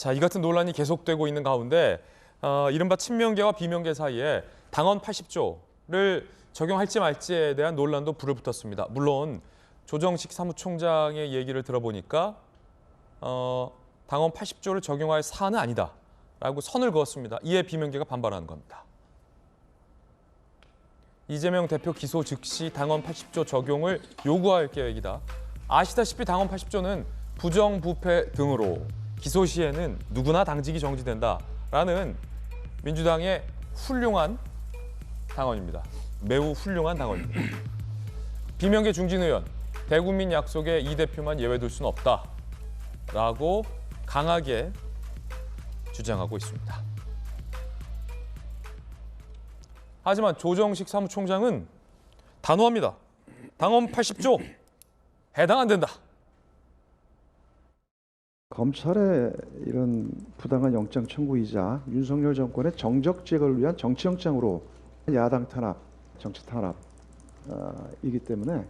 자, 이 같은 논란이 계속되고 있는 가운데 이른바 친명계와 비명계 사이에 당헌 80조를 적용할지 말지에 대한 논란도 불을 붙었습니다. 물론 조정식 사무총장의 얘기를 들어보니까 당헌 80조를 적용할 사안은 아니다라고 선을 그었습니다. 이에 비명계가 반발하는 겁니다. 이재명 대표 기소 즉시 당헌 80조 적용을 요구할 계획이다. 아시다시피 당헌 80조는 부정부패 등으로 기소 시에는 누구나 당직이 정지된다라는 민주당의 훌륭한 당헌입니다. 매우 훌륭한 당헌입니다. 비명계 중진 의원, 대국민 약속에 이 대표만 예외둘 수는 없다라고 강하게 주장하고 있습니다. 하지만 조정식 사무총장은 단호합니다. 당헌 80조 해당 안 된다. 검찰의 이런 부당한 영장 청구이자 윤석열 정권의 정적 제거를 위한 정치영장으로 야당 탄압, 정치 탄압이기 때문에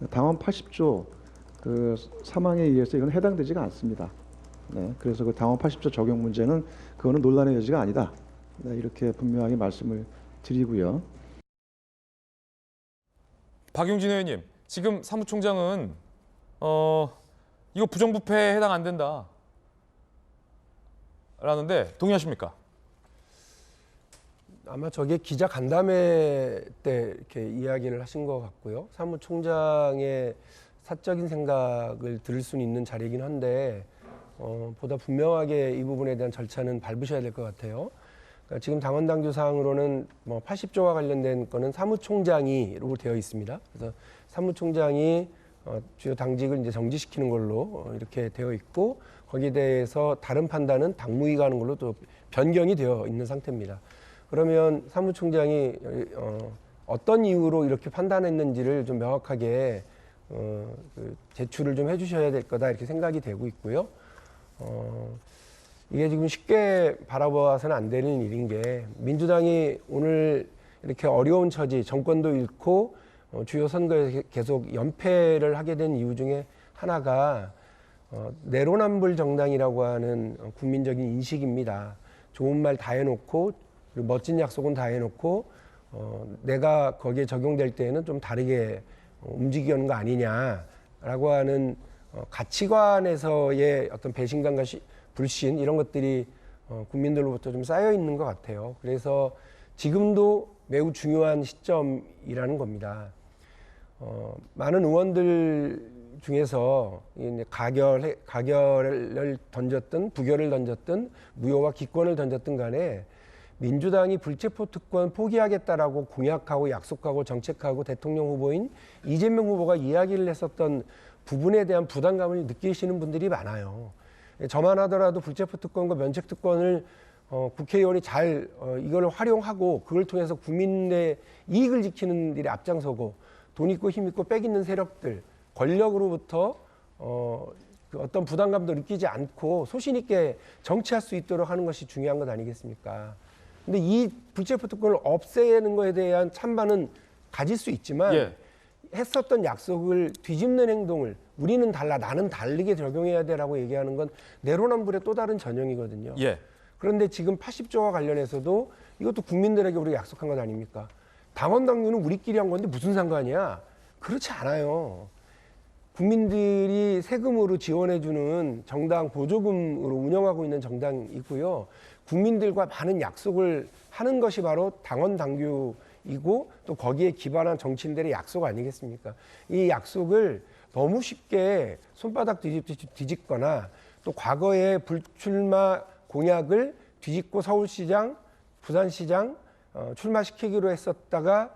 당헌 80조 그 사망에 의해서 이건 해당되지가 않습니다. 네, 그래서 그 당헌 80조 적용 문제는 그거는 논란의 여지가 아니다. 네, 이렇게 분명하게 말씀을 드리고요. 박용진 의원님, 지금 사무총장은 이거 부정부패에 해당 안 된다 라는데 동의하십니까? 아마 저게 기자 간담회 때 이렇게 이야기를 하신 것 같고요. 사무총장의 사적인 생각을 들을 수는 있는 자리이긴 한데 보다 분명하게 이 부분에 대한 절차는 밟으셔야 될 것 같아요. 그러니까 지금 당헌당규 사항으로는 80조와 관련된 거는 사무총장이로 되어 있습니다. 그래서 사무총장이 주요 당직을 이제 정지시키는 걸로 이렇게 되어 있고 거기에 대해서 다른 판단은 당무위가 하는 걸로 또 변경이 되어 있는 상태입니다. 그러면 사무총장이 어떤 이유로 이렇게 판단했는지를 좀 명확하게 제출을 좀 해주셔야 될 거다 이렇게 생각이 되고 있고요. 이게 지금 쉽게 바라봐서는 안 되는 일인 게 민주당이 오늘 이렇게 어려운 처지, 정권도 잃고 주요 선거에 계속 연패를 하게 된 이유 중에 하나가 내로남불 정당이라고 하는 국민적인 인식입니다. 좋은 말 다 해놓고 그리고 멋진 약속은 다 해놓고 내가 거기에 적용될 때에는 좀 다르게 움직이는 거 아니냐라고 하는 가치관에서의 어떤 배신감과 불신 이런 것들이 국민들로부터 좀 쌓여 있는 것 같아요. 그래서 지금도 매우 중요한 시점이라는 겁니다. 많은 의원들 중에서 가결을 던졌든 부결을 던졌든 무효와 기권을 던졌든 간에 민주당이 불체포 특권 포기하겠다라고 공약하고 약속하고 정책하고 대통령 후보인 이재명 후보가 이야기를 했었던 부분에 대한 부담감을 느끼시는 분들이 많아요. 저만 하더라도 불체포 특권과 면책 특권을 국회의원이 잘 이걸 활용하고 그걸 통해서 국민의 이익을 지키는 일에 앞장서고 돈 있고 힘 있고 빽 있는 세력들 권력으로부터 어떤 부담감도 느끼지 않고 소신 있게 정치할 수 있도록 하는 것이 중요한 것 아니겠습니까? 근데 이 불체포 특권을 없애는 것에 대한 찬반은 가질 수 있지만 했었던 약속을 뒤집는 행동을 우리는 달라 나는 다르게 적용해야 되라고 얘기하는 건 내로남불의 또 다른 전형이거든요. 그런데 지금 80조와 관련해서도 이것도 국민들에게 우리가 약속한 것 아닙니까? 당헌당규는 우리끼리 한 건데 무슨 상관이야? 그렇지 않아요. 국민들이 세금으로 지원해주는 정당 보조금으로 운영하고 있는 정당이고요. 국민들과 많은 약속을 하는 것이 바로 당헌당규이고 또 거기에 기반한 정치인들의 약속 아니겠습니까? 이 약속을 너무 쉽게 손바닥 뒤집거나 또 과거의 불출마 공약을 뒤집고 서울시장, 부산시장 출마시키기로 했었다가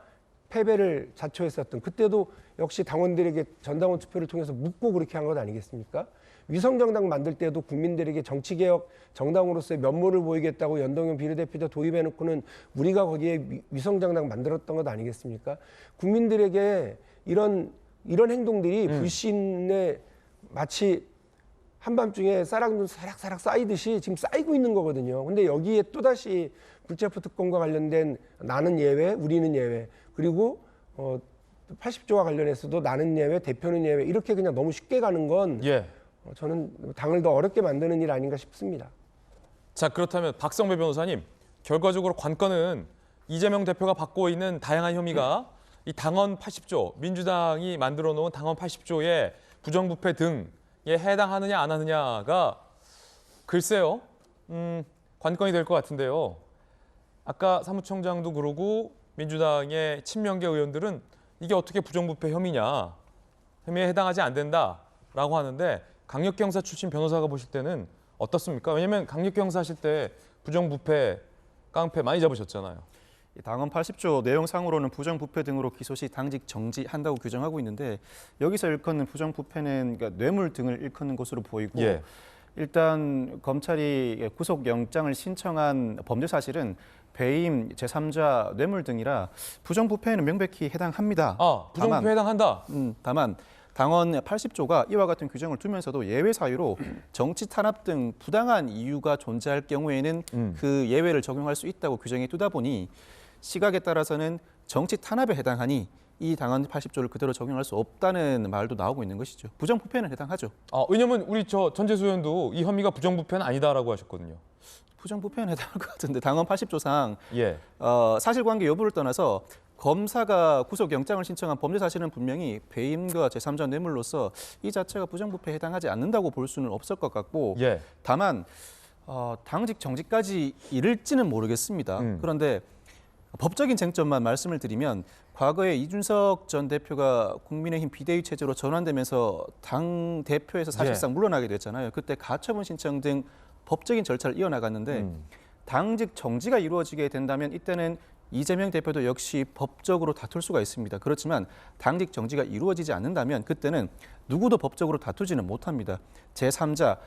패배를 자초했었던 그때도 역시 당원들에게 전당원 투표를 통해서 묻고 그렇게 한 것 아니겠습니까? 위성정당 만들 때도 국민들에게 정치개혁 정당으로서의 면모를 보이겠다고 연동형 비례대표자 도입해놓고는 우리가 거기에 위성정당 만들었던 것 아니겠습니까? 국민들에게 이런 행동들이 불신에 마치 한밤중에 쌀아궁 사락사락 쌓이듯이 지금 쌓이고 있는 거거든요. 근데 여기에 또다시 불체포 특권과 관련된 나는 예외, 우리는 예외, 그리고 80조와 관련해서도 나는 예외, 대표는 예외 이렇게 그냥 너무 쉽게 가는 건 저는 당을 더 어렵게 만드는 일 아닌가 싶습니다. 자, 그렇다면 박성배 변호사님, 결과적으로 관건은 이재명 대표가 받고 있는 다양한 혐의가 이 당헌 80조, 민주당이 만들어 놓은 당헌 80조의 부정부패 등에 해당하느냐 안 하느냐가 글쎄요, 관건이 될 것 같은데요. 아까 사무총장도 그러고 민주당의 친명계 의원들은 이게 어떻게 부정부패 혐의냐, 혐의에 해당하지 안 된다라고 하는데 강력경사 출신 변호사가 보실 때는 어떻습니까? 왜냐하면 강력경사 하실 때 부정부패, 깡패 많이 잡으셨잖아요. 이 당헌 80조 내용상으로는 부정부패 등으로 기소 시 당직 정지한다고 규정하고 있는데 여기서 일컫는 부정부패는 그러니까 뇌물 등을 일컫는 것으로 보이고 예. 일단 검찰이 구속영장을 신청한 범죄 사실은 배임, 제3자 뇌물 등이라 부정부패에는 명백히 해당합니다. 아, 부정부패 해당한다. 다만 당헌 80조가 이와 같은 규정을 두면서도 예외 사유로 정치 탄압 등 부당한 이유가 존재할 경우에는 그 예외를 적용할 수 있다고 규정해 두다 보니 시각에 따라서는 정치 탄압에 해당하니 이 당헌 80조를 그대로 적용할 수 없다는 말도 나오고 있는 것이죠. 부정부패는 해당하죠. 아, 왜냐면 우리 전재수 의원도 이 혐의가 부정부패는 아니다라고 하셨거든요. 부정부패는 해당할 것 같은데 당헌 80조상 예. 사실관계 여부를 떠나서 검사가 구속영장을 신청한 범죄 사실은 분명히 배임과 제3자 뇌물로서 이 자체가 부정부패에 해당하지 않는다고 볼 수는 없을 것 같고 예. 다만 당직 정지까지 이를지는 모르겠습니다. 그런데 법적인 쟁점만 말씀을 드리면 과거에 이준석 전 대표가 국민의힘 비대위 체제로 전환되면서 당 대표에서 사실상 물러나게 됐잖아요. 그때 가처분 신청 등 법적인 절차를 이어나갔는데 당직 정지가 이루어지게 된다면 이때는 이재명 대표도 역시 법적으로 다툴 수가 있습니다. 그렇지만 당직 정지가 이루어지지 않는다면 그때는 누구도 법적으로 다투지는 못합니다. 제3자,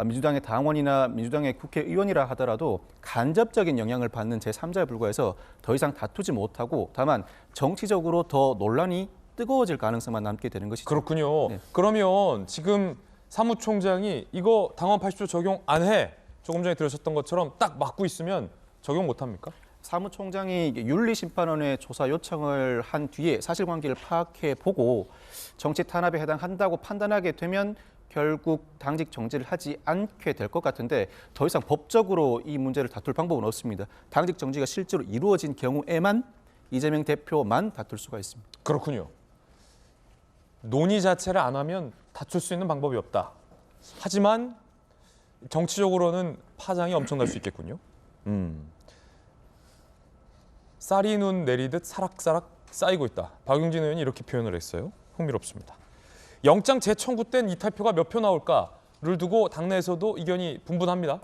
민주당의 당원이나 민주당의 국회의원이라 하더라도 간접적인 영향을 받는 제3자에 불과해서 더 이상 다투지 못하고 다만 정치적으로 더 논란이 뜨거워질 가능성만 남게 되는 것이죠. 그렇군요. 네. 그러면 지금 사무총장이 이거 당헌 80조 적용 안 해. 조금 전에 들으셨던 것처럼 딱 막고 있으면 적용 못 합니까? 사무총장이 윤리심판원에 조사 요청을 한 뒤에 사실관계를 파악해 보고 정치 탄압에 해당한다고 판단하게 되면 결국 당직 정지를 하지 않게 될 것 같은데 더 이상 법적으로 이 문제를 다툴 방법은 없습니다. 당직 정지가 실제로 이루어진 경우에만 이재명 대표만 다툴 수가 있습니다. 그렇군요. 논의 자체를 안 하면 다툴 수 있는 방법이 없다. 하지만 정치적으로는 파장이 엄청날 수 있겠군요. 쌀이 눈 내리듯 사락사락 쌓이고 있다. 박용진 의원이 이렇게 표현을 했어요. 흥미롭습니다. 영장 재청구 땐 이탈표가 몇 표 나올까를 두고 당내에서도 이견이 분분합니다.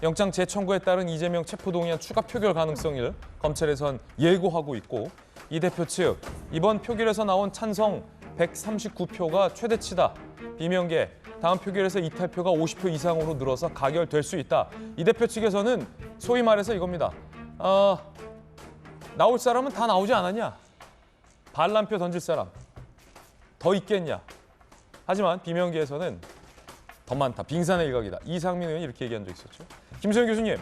영장 재청구에 따른 이재명 체포동의안 추가 표결 가능성을 검찰에선 예고하고 있고 이 대표 측 이번 표결에서 나온 찬성 139표가 최대치다. 비명계 다음 표결에서 이탈표가 50표 이상으로 늘어서 가결될 수 있다. 이 대표 측에서는 소위 말해서 이겁니다. 나올 사람은 다 나오지 않았냐? 반란표 던질 사람 더 있겠냐? 하지만 비명계에서는 더 많다. 빙산의 일각이다. 이상민 의원이 이렇게 얘기한 적 있었죠. 김소영 교수님,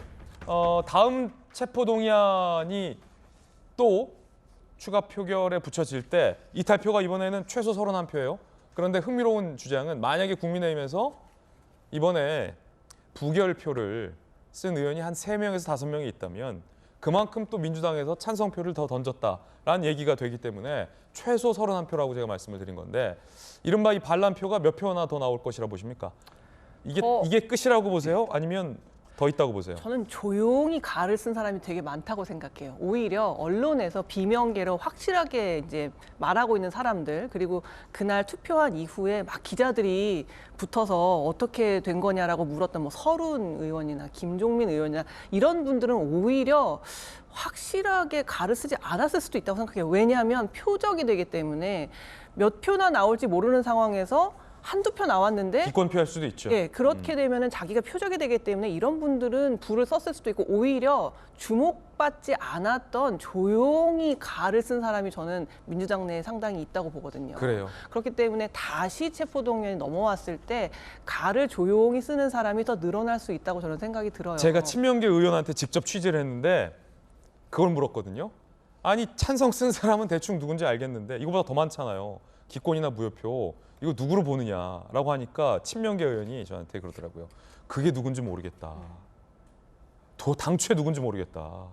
다음 체포동의안이 또 추가 표결에 붙여질 때 이탈표가 이번에는 최소 31표예요. 그런데 흥미로운 주장은 만약에 국민의힘에서 이번에 부결표를 쓴 의원이 한 3명에서 5명이 있다면 그만큼 또 민주당에서 찬성표를 더 던졌다라는 얘기가 되기 때문에 최소 31표라고 제가 말씀을 드린 건데 이른바 이 반란표가 몇 표나 더 나올 것이라 보십니까? 이게 끝이라고 보세요? 아니면 더 있다고 보세요? 저는 조용히 가를 쓴 사람이 되게 많다고 생각해요. 오히려 언론에서 비명계로 확실하게 이제 말하고 있는 사람들 그리고 그날 투표한 이후에 막 기자들이 붙어서 어떻게 된 거냐라고 물었던 뭐 서른 의원이나 김종민 의원이나 이런 분들은 오히려 확실하게 가를 쓰지 않았을 수도 있다고 생각해요. 왜냐하면 표적이 되기 때문에 몇 표나 나올지 모르는 상황에서 한두 표 나왔는데 기권표할 수도 있죠. 예, 그렇게 되면은 자기가 표적이 되기 때문에 이런 분들은 불을 썼을 수도 있고 오히려 주목받지 않았던 조용히 가를 쓴 사람이 저는 민주당 내에 상당히 있다고 보거든요. 그래요. 그렇기 때문에 다시 체포동의안이 넘어왔을 때 가를 조용히 쓰는 사람이 더 늘어날 수 있다고 저는 생각이 들어요. 제가 친명계 의원한테 직접 취재를 했는데 그걸 물었거든요. 아니 찬성 쓴 사람은 대충 누군지 알겠는데 이거보다 더 많잖아요. 기권이나 무효표 이거 누구로 보느냐라고 하니까 친명계 의원이 저한테 그러더라고요. 그게 누군지 모르겠다. 당최 누군지 모르겠다.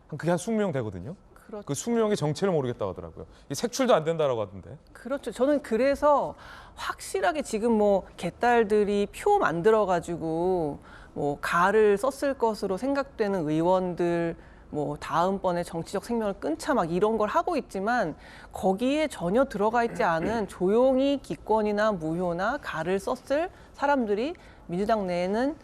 그게 한 20명 되거든요. 그렇죠. 그 20명의 정체를 모르겠다고 하더라고요. 이 색출도 안 된다라고 하던데. 그렇죠. 저는 그래서 확실하게 지금 뭐 개딸들이 표 만들어가지고 뭐 가를 썼을 것으로 생각되는 의원들 뭐 다음번에 정치적 생명을 끊자 막 이런 걸 하고 있지만 거기에 전혀 들어가 있지 않은 조용히 기권이나 무효나 가를 썼을 사람들이 민주당 내에는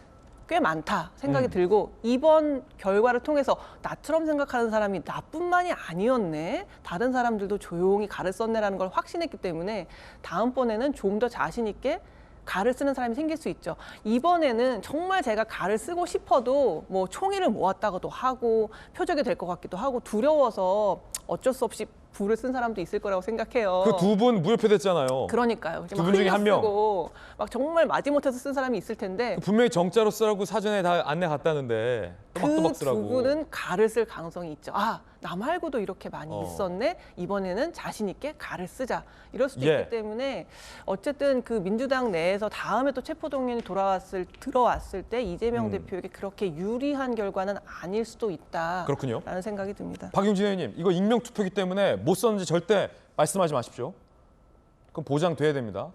꽤 많다 생각이 들고 이번 결과를 통해서 나처럼 생각하는 사람이 나뿐만이 아니었네. 다른 사람들도 조용히 가를 썼네라는 걸 확신했기 때문에 다음번에는 좀 더 자신 있게 가를 쓰는 사람이 생길 수 있죠. 이번에는 정말 제가 가를 쓰고 싶어도 뭐 총의를 모았다고도 하고 표적이 될 것 같기도 하고 두려워서 어쩔 수 없이 부를 쓴 사람도 있을 거라고 생각해요. 그 두 분 무효표 됐잖아요. 그러니까요. 두분 중에 한 명. 쓰고 막 정말 마지못해서 쓴 사람이 있을 텐데 분명히 정자로 쓰라고 사전에 다 안내 갔다는데 또박또박 그 쓰라고. 두 분은 가를 쓸 가능성이 있죠. 아, 나 말고도 이렇게 많이 있었네. 이번에는 자신 있게 가를 쓰자. 이럴 수도 예. 있기 때문에 어쨌든 그 민주당 내에서 다음에 또 체포동의안이 들어왔을 때 이재명 대표에게 그렇게 유리한 결과는 아닐 수도 있다라는 그렇군요. 생각이 듭니다. 박용진 의원님, 이거 익명 투표기 때문에 못 썼는지 절대 말씀하지 마십시오. 그럼 보장돼야 됩니다.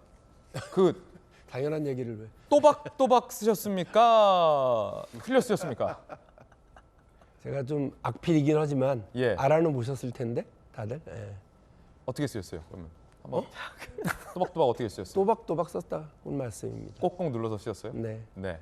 그 당연한 얘기를 왜? 또박또박 쓰셨습니까? 흘려 쓰셨습니까? 제가 좀 악필이긴 하지만 예. 알아는 보셨을 텐데 다들. 예. 어떻게 쓰였어요? 그러면 한번 또박또박 어떻게 쓰였어요? 또박또박 썼다는 말씀입니다. 꼭꼭 눌러서 쓰셨어요? 네. 네.